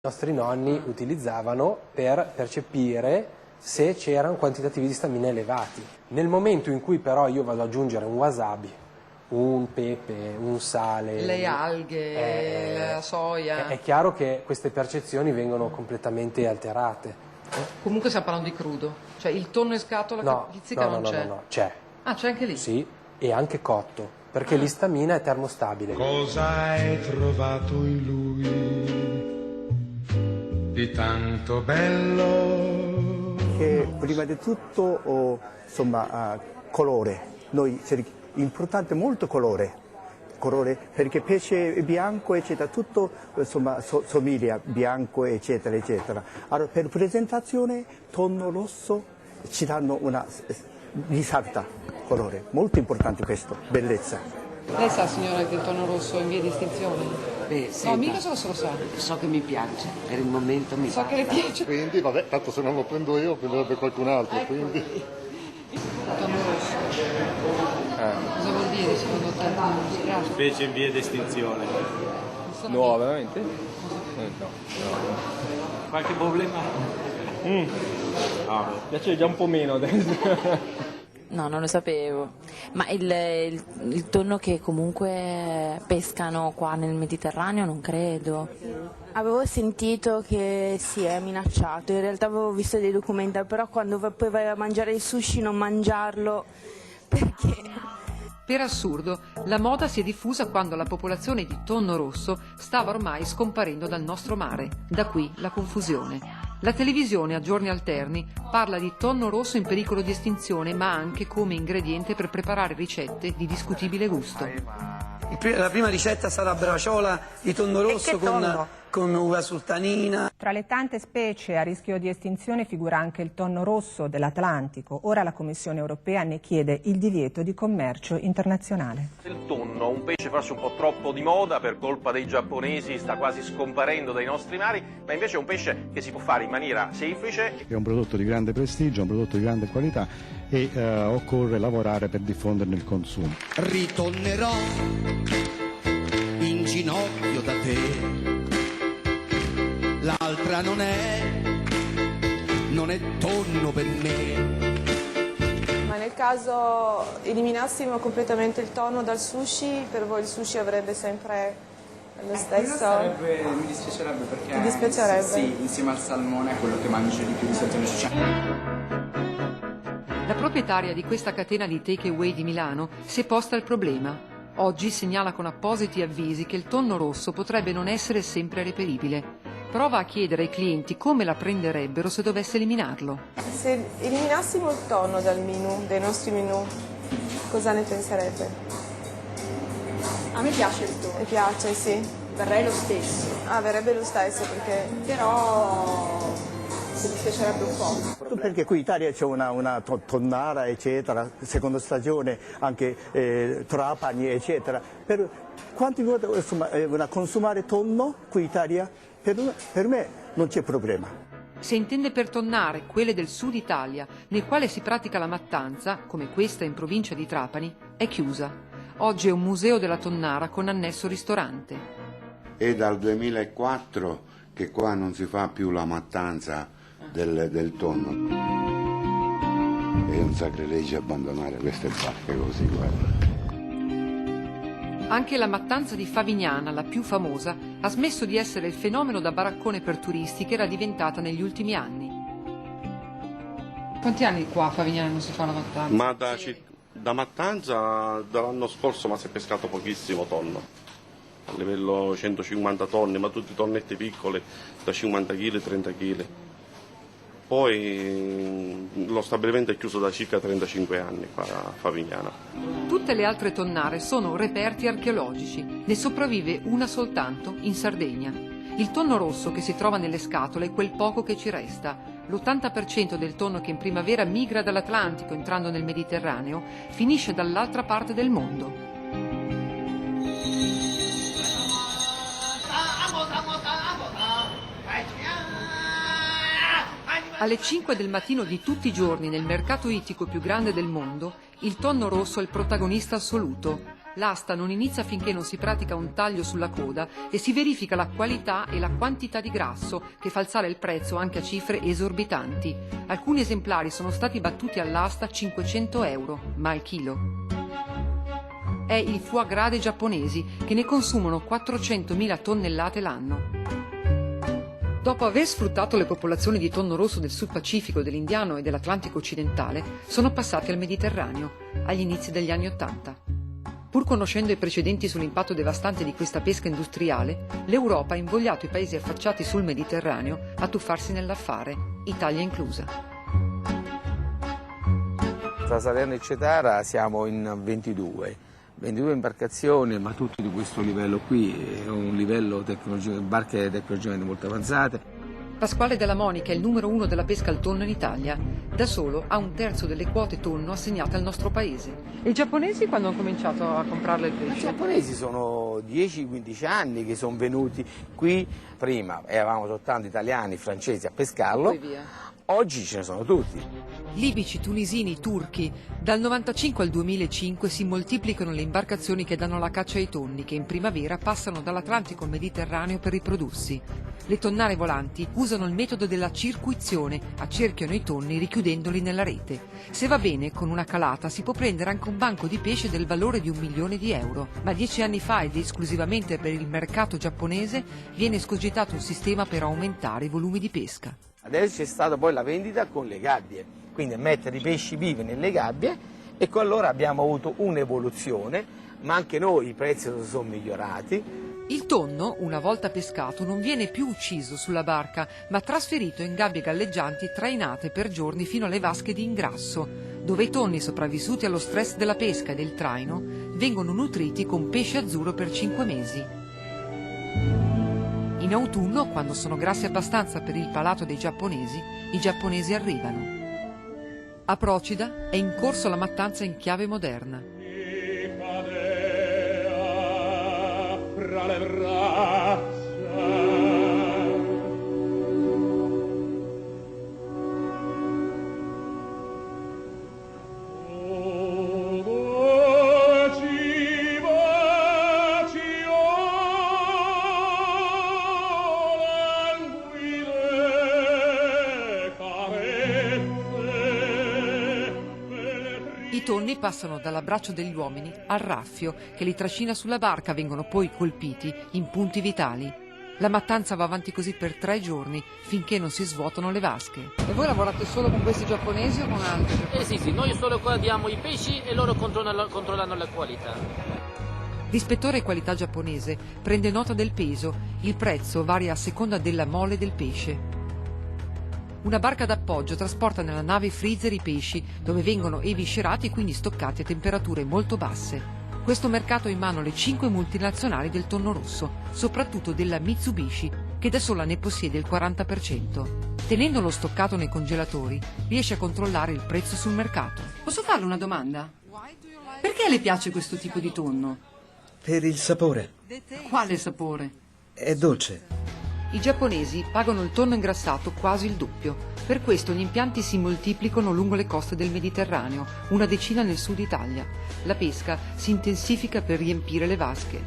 I nostri nonni utilizzavano per percepire se c'erano quantitativi di stamina elevati. Nel momento in cui però io vado ad aggiungere un wasabi, un pepe, un sale, le alghe, la soia, è chiaro che queste percezioni vengono completamente alterate. Comunque stiamo parlando di crudo, cioè il tonno in scatola pizzica non c'è? No, c'è. Ah, c'è anche lì? Sì, e anche cotto, perché l'istamina è termostabile. Cosa hai trovato in lui di tanto bello? Che prima di tutto, colore. Importante molto colore perché pesce bianco eccetera, tutto somiglia bianco eccetera eccetera. Allora per presentazione tonno rosso ci danno una risalta colore, molto importante questo, bellezza. Lei sa, signora, che il tonno rosso è in via di estinzione? Senta, No, mica se lo sa. so che mi piace, per il momento mi So che le piace. Quindi, vabbè, tanto se non lo prendo io, lo prenderebbe qualcun altro, quindi... Il tonno rosso. Cosa vuol dire secondo te? Specie in via d'estinzione. No, veramente? No. Qualche problema? Mi piace già un po' meno adesso. No, non lo sapevo. Ma il tonno che comunque pescano qua nel Mediterraneo non credo. Avevo sentito che sì, è minacciato, in realtà avevo visto dei documentari, però quando poi vai a mangiare il sushi non mangiarlo perché... Per assurdo, la moda si è diffusa quando la popolazione di tonno rosso stava ormai scomparendo dal nostro mare. Da qui la confusione. La televisione a giorni alterni parla di tonno rosso in pericolo di estinzione, ma anche come ingrediente per preparare ricette di discutibile gusto. La prima ricetta sarà braciola di tonno rosso con uva sultanina. Tra le tante specie a rischio di estinzione figura anche il tonno rosso dell'Atlantico. Ora la Commissione europea ne chiede il divieto di commercio internazionale. Il tonno, un pesce forse un po' troppo di moda per colpa dei giapponesi, sta quasi scomparendo dai nostri mari, ma invece è un pesce che si può fare in maniera semplice. È un prodotto di grande prestigio, un prodotto di grande qualità e occorre lavorare per diffonderne il consumo. Ritornerò in ginocchio da te. L'altra non è tonno per me. Ma nel caso eliminassimo completamente il tonno dal sushi, per voi il sushi avrebbe sempre lo stesso? Mi dispiacerebbe perché mi dispiacerebbe. Sì, insieme al salmone è quello che mangio di più di stagione sociale. La proprietaria di questa catena di takeaway di Milano si è posta il problema. Oggi segnala con appositi avvisi che il tonno rosso potrebbe non essere sempre reperibile. Prova a chiedere ai clienti come la prenderebbero se dovesse eliminarlo. Se eliminassimo il tonno dal menù, dai nostri menù, cosa ne penserebbe? A me piace il tonno. Mi piace, sì. Verrei lo stesso. Ah, verrebbe lo stesso perché... Però mi dispiacerebbe un po'. Perché qui in Italia c'è una tonnara, eccetera, seconda stagione, anche Trapani, eccetera. Per quanti volte consumare tonno qui in Italia? Per me non c'è problema. Se intende per tonnare quelle del sud Italia, nel quale si pratica la mattanza, come questa in provincia di Trapani, è chiusa. Oggi è un museo della tonnara con annesso ristorante. È dal 2004 che qua non si fa più la mattanza del tonno. È un sacrilegio abbandonare queste barche così, guarda. Anche la mattanza di Favignana, la più famosa, ha smesso di essere il fenomeno da baraccone per turisti che era diventata negli ultimi anni. Quanti anni qua a Favignana non si fa la mattanza? Ma da mattanza dall'anno scorso ma si è pescato pochissimo tonno. A livello 150 tonni, ma tutti tonnetti piccole da 50 kg, 30 kg. Poi lo stabilimento è chiuso da circa 35 anni qua a Favignana. Tutte le altre tonnare sono reperti archeologici, ne sopravvive una soltanto in Sardegna. Il tonno rosso che si trova nelle scatole è quel poco che ci resta. L'80% del tonno che in primavera migra dall'Atlantico entrando nel Mediterraneo finisce dall'altra parte del mondo. Alle 5 del mattino di tutti i giorni nel mercato ittico più grande del mondo, il tonno rosso è il protagonista assoluto. L'asta non inizia finché non si pratica un taglio sulla coda e si verifica la qualità e la quantità di grasso, che fa alzare il prezzo anche a cifre esorbitanti. Alcuni esemplari sono stati battuti all'asta 500 euro, ma al chilo. È il foie gras dei giapponesi, che ne consumano 400.000 tonnellate l'anno. Dopo aver sfruttato le popolazioni di tonno rosso del Sud Pacifico, dell'Indiano e dell'Atlantico occidentale, sono passati al Mediterraneo, agli inizi degli anni '80. Pur conoscendo i precedenti sull'impatto devastante di questa pesca industriale, l'Europa ha invogliato i paesi affacciati sul Mediterraneo a tuffarsi nell'affare, Italia inclusa. Tra Salerno e Cetara siamo in 22 imbarcazioni, ma tutti di questo livello qui, è un livello barche tecnologicamente molto avanzate. Pasquale Della Monica è il numero 1 della pesca al tonno in Italia. Da solo ha un terzo delle quote tonno assegnate al nostro paese. E i giapponesi quando hanno cominciato a comprarle il pesce? I giapponesi sono 10-15 anni che sono venuti qui. Prima eravamo soltanto italiani, francesi a pescarlo. Poi via. Oggi ce ne sono tutti. Libici, tunisini, turchi. Dal 95 al 2005 si moltiplicano le imbarcazioni che danno la caccia ai tonni, che in primavera passano dall'Atlantico al Mediterraneo per riprodursi. Le tonnare volanti usano il metodo della circuizione, accerchiano i tonni richiudendoli nella rete. Se va bene, con una calata si può prendere anche un banco di pesce del valore di 1 milione di euro. Ma 10 anni fa, ed esclusivamente per il mercato giapponese, viene escogitato un sistema per aumentare i volumi di pesca. Adesso c'è stata poi la vendita con le gabbie, quindi mettere i pesci vivi nelle gabbie, e con allora abbiamo avuto un'evoluzione, ma anche noi i prezzi sono migliorati. Il tonno, una volta pescato, non viene più ucciso sulla barca, ma trasferito in gabbie galleggianti trainate per giorni fino alle vasche di ingrasso, dove i tonni sopravvissuti allo stress della pesca e del traino vengono nutriti con pesce azzurro per 5 mesi. In autunno, quando sono grassi abbastanza per il palato dei giapponesi, i giapponesi arrivano. A Procida è in corso la mattanza in chiave moderna. Fra le braccia I tonni passano dall'abbraccio degli uomini al raffio che li trascina sulla barca, vengono poi colpiti in punti vitali. La mattanza va avanti così per 3 giorni finché non si svuotano le vasche. E voi lavorate solo con questi giapponesi o con altri? Sì, noi solo qua diamo i pesci e loro controllano la qualità. L'ispettore qualità giapponese prende nota del peso, il prezzo varia a seconda della mole del pesce. Una barca d'appoggio trasporta nella nave freezer i pesci, dove vengono eviscerati e quindi stoccati a temperature molto basse. Questo mercato ha in mano le 5 multinazionali del tonno rosso, soprattutto della Mitsubishi, che da sola ne possiede il 40%. Tenendolo stoccato nei congelatori, riesce a controllare il prezzo sul mercato. Posso farle una domanda? Perché le piace questo tipo di tonno? Per il sapore. Quale sapore? È dolce. I giapponesi pagano il tonno ingrassato quasi il doppio. Per questo gli impianti si moltiplicano lungo le coste del Mediterraneo, una decina nel sud Italia. La pesca si intensifica per riempire le vasche.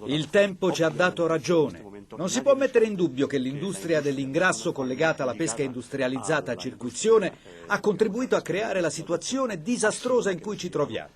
Il tempo ci ha dato ragione. Non si può mettere in dubbio che l'industria dell'ingrasso collegata alla pesca industrializzata a circuizione ha contribuito a creare la situazione disastrosa in cui ci troviamo.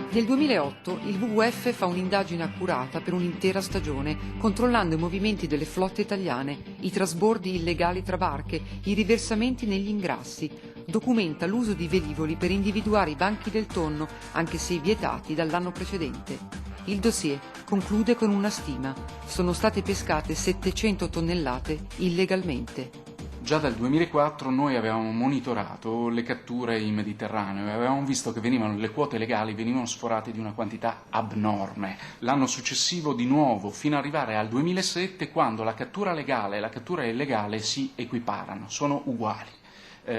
Nel 2008 il WWF fa un'indagine accurata per un'intera stagione, controllando i movimenti delle flotte italiane, i trasbordi illegali tra barche, i riversamenti negli ingrassi. Documenta l'uso di velivoli per individuare i banchi del tonno, anche se vietati dall'anno precedente. Il dossier conclude con una stima. Sono state pescate 700 tonnellate illegalmente. Già dal 2004 noi avevamo monitorato le catture in Mediterraneo e avevamo visto che le quote legali venivano sforate di una quantità abnorme. L'anno successivo di nuovo, fino ad arrivare al 2007, quando la cattura legale e la cattura illegale si equiparano, sono uguali.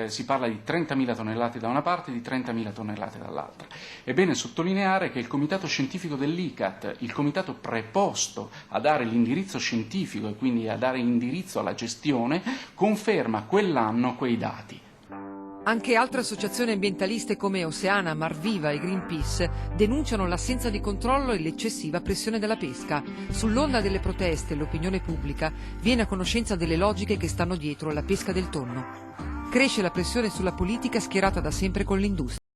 Si parla di 30.000 tonnellate da una parte e di 30.000 tonnellate dall'altra. È bene sottolineare che il comitato scientifico dell'ICCAT, il comitato preposto a dare l'indirizzo scientifico e quindi a dare indirizzo alla gestione, conferma quell'anno quei dati. Anche altre associazioni ambientaliste come Oceana, Marviva e Greenpeace denunciano l'assenza di controllo e l'eccessiva pressione della pesca. Sull'onda delle proteste l'opinione pubblica viene a conoscenza delle logiche che stanno dietro la pesca del tonno. Cresce la pressione sulla politica schierata da sempre con l'industria.